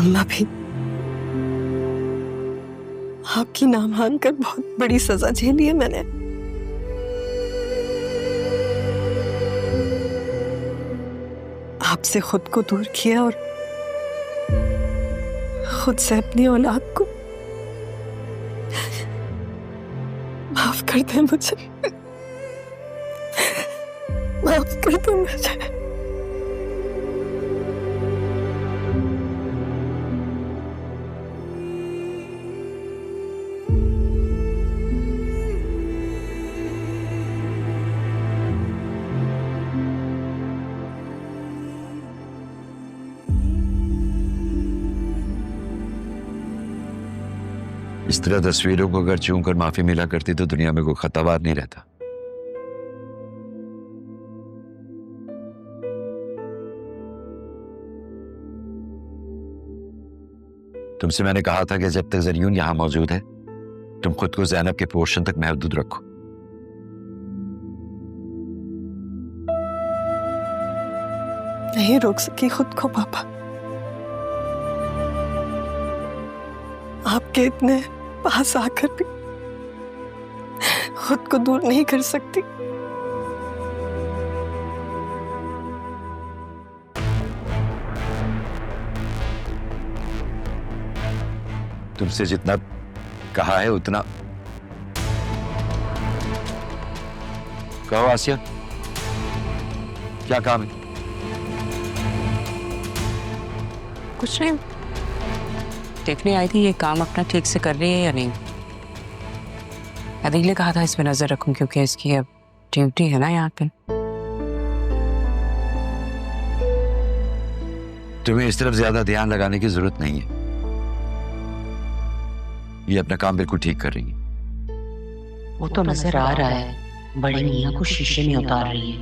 अम्मा भी आपकी ना मानकर बहुत बड़ी सजा झेली है मैंने। आपसे खुद को दूर किया और खुद से अपनी औलाद को। माफ कर दे मुझे, माफ कर दे मुझे। इस तरह तस्वीरों को अगर चूम कर माफी मिला करती तो दुनिया में कोई खतावार नहीं रहता। तुमसे मैंने कहा था कि जब तक ज़रियून यहां मौजूद है तुम खुद को ज़ैनब के पोर्शन तक महदूद रखो। नहीं रोक सकी खुद को पापा। आपके इतने पास आकर भी खुद को दूर नहीं कर सकती। तुमसे जितना कहा है उतना कहो। आसिया, क्या काम है? कुछ नहीं, देखने आई थी ये काम अपना ठीक से कर रही है या नहीं। अदील ने कहा था इस पे नजर रखूं क्योंकि इसकी अब ड्यूटी है ना यहाँ पे। तुम्हें इस तरफ ज्यादा ध्यान लगाने की जरूरत नहीं है। ये अपना काम बिल्कुल ठीक कर रही है। वो तो नजर आ रहा है, बड़ी मियां को शीशे में उतार रही है।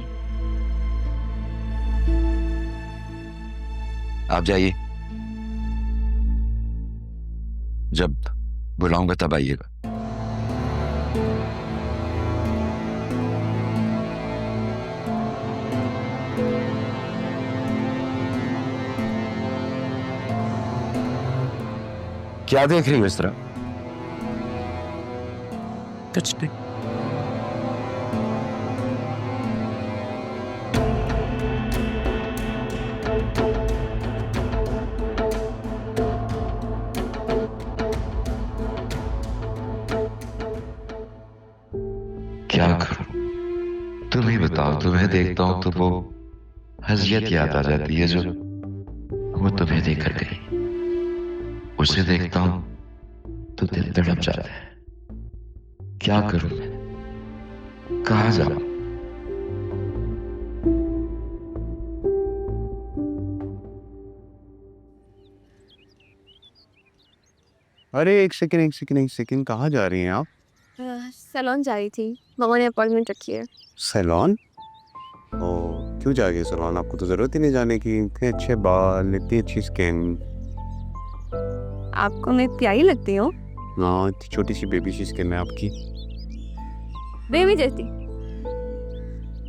आप जाइए, जब बुलाऊंगा तब आइएगा। क्या देख रही हो इस तरह? कुछ नहीं। क्या करूं? तुम ही बताओ। तुम्हें देखता हूं तो वो हज़ियत याद आ जाती है जो वो तुम्हें देखकर गई। उसे देखता हूं तो दिल तड़प जाता है। क्या करूं मैं? कहां जाऊं? अरे एक सेकंड, कहाँ जा रही हैं आप? सैलून जा रही थी, मामा ने अपॉइंटमेंट रखी है। सैलून? ओह, क्यों जा रही है सैलून? आपको तो जरूरत ही नहीं जाने की। इतने अच्छे बाल, इतनी अच्छी स्किन। आपको मैं प्यारी लगती हूँ। हाँ, इतनी छोटी सी बेबी सी स्किन है आपकी। बेबी जैसी।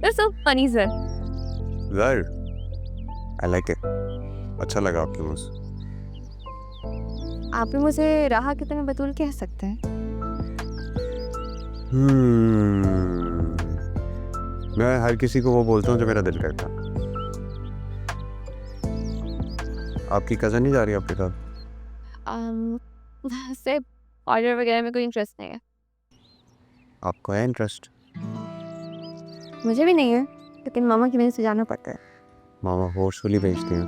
You're so funny, sir. Well, I like it. अच्छा लगा आपके मुझसे। आप भी मुझे राह की तरह बतूल कह सकते हैं। मैं हर किसी को वो बोलता हूँ जो मेरा दिल करता। आपकी कज़न नहीं जा रही आपके साथ? सिर्फ ऑर्डर वगैरह में कोई इंटरेस्ट नहीं है। आपको है इंटरेस्ट? मुझे भी नहीं है, लेकिन मामा की वजह से जाना पड़ता है। मामा फोर्सफुली भेजती हैं।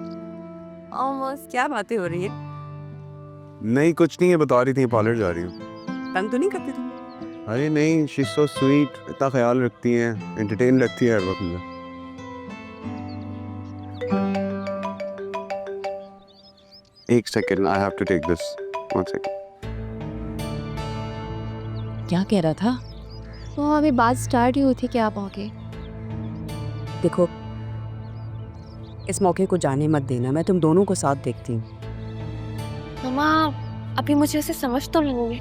ऑलमोस्ट क्या बातें हो रही है? नहीं कुछ नहीं है, बता रही थी पार्लर जा रही हूँ। तंग तो नहीं करती तुम? अरे नहीं, शी सो स्वीट, इतना ख्याल रखती हैं, एंटरटेन रखती है हर वक्त मुझे। एक second, I have to take this. One second. क्या कह रहा था? तो अभी बात स्टार्ट ही हुई थी कि आप आओगे। देखो, इस मौके को जाने मत देना, मैं तुम दोनों को साथ देखती हूँ। मामा अभी मुझे उसे समझ तो लेंगे।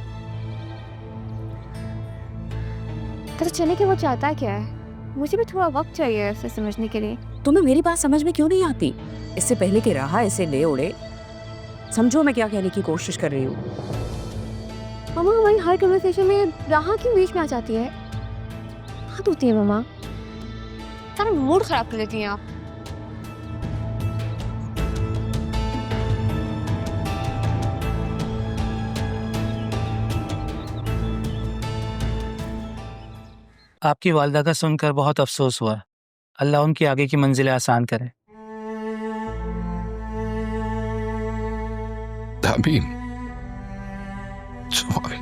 पता चले कि वो चाहता क्या है। मुझे भी थोड़ा वक्त चाहिए उसे समझने के लिए। तुम्हें मेरी बात समझ में क्यों नहीं आती? इससे पहले कि राहा इसे ले उड़े, समझो मैं क्या कहने की कोशिश कर रही हूँ। मम्मा हमारी हर कन्वर्सेशन में राहा क्यों बीच में आ जाती है? हद होती है मम्मा, सारा मूड खराब कर देती हैं आप। आपकी वालिदा का सुनकर बहुत अफसोस हुआ। अल्लाह उनकी आगे की मंजिलें आसान करे। आमीन। सॉरी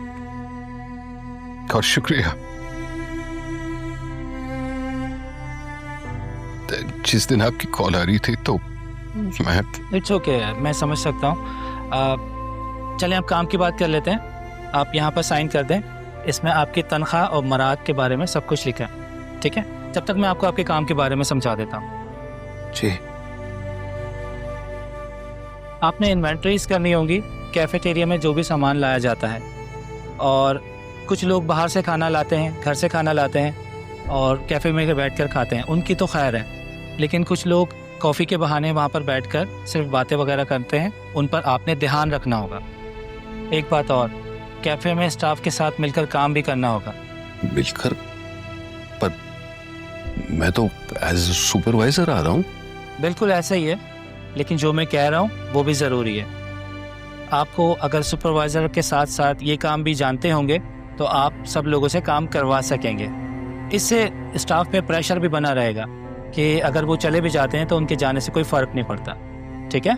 और शुक्रिया। जिस दिन आपकी कॉल आ रही थी तो मैं इट्स ओके, मैं समझ सकता हूँ। चलें अब काम की बात कर लेते हैं। आप यहाँ पर साइन कर दें। इसमें आपकी तनख्वाह और मराद के बारे में सब कुछ लिखा है, ठीक है? जब तक मैं आपको आपके काम के बारे में समझा देता हूँ। जी। आपने इन्वेंट्रीज करनी होंगी कैफेटेरिया में जो भी सामान लाया जाता है, और कुछ लोग बाहर से खाना लाते हैं, घर से खाना लाते हैं और कैफ़े में बैठ कर खाते हैं, उनकी तो खैर है। लेकिन कुछ लोग कॉफ़ी के बहाने वहाँ पर बैठकर सिर्फ बातें वगैरह करते हैं, उन पर आपने ध्यान रखना होगा। एक बात और, कैफ़े में स्टाफ के साथ मिलकर काम भी करना होगा। मिलकर? पर मैं तो एज सुपरवाइजर आ रहा हूँ। बिल्कुल ऐसा ही है, लेकिन जो मैं कह रहा हूँ वो भी ज़रूरी है। आपको अगर सुपरवाइज़र के साथ साथ ये काम भी जानते होंगे तो आप सब लोगों से काम करवा सकेंगे। इससे स्टाफ पे प्रेशर भी बना रहेगा कि अगर वो चले भी जाते हैं तो उनके जाने से कोई फ़र्क नहीं पड़ता, ठीक है?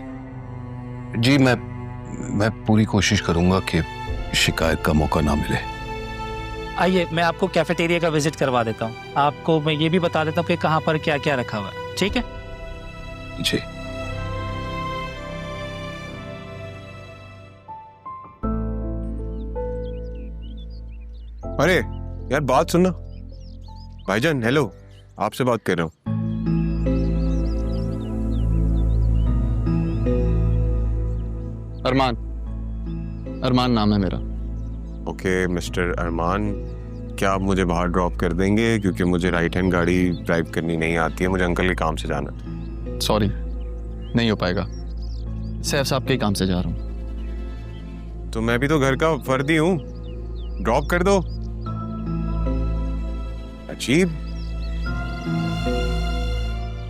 जी, मैं पूरी कोशिश करूँगा कि शिकायत का मौका ना मिले। आइए मैं आपको कैफेटेरिया का विजिट करवा देता हूँ। आपको मैं ये भी बता देता हूँ कि कहाँ पर क्या क्या रखा हुआ है, ठीक है? जी। अरे यार बात सुनना। भाईजान हेलो, आपसे बात कर रहा हूँ। अरमान नाम है मेरा। ओके मिस्टर अरमान, क्या आप मुझे बाहर ड्रॉप कर देंगे? क्योंकि मुझे राइट हैंड गाड़ी ड्राइव करनी नहीं आती है, मुझे अंकल के काम से जाना है। सॉरी, नहीं हो पाएगा। सैफ साहब के काम से जा रहा हूँ। तो मैं भी तो घर का फर्दी हूँ, ड्रॉप कर दो। अजीब,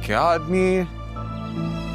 क्या आदमी है।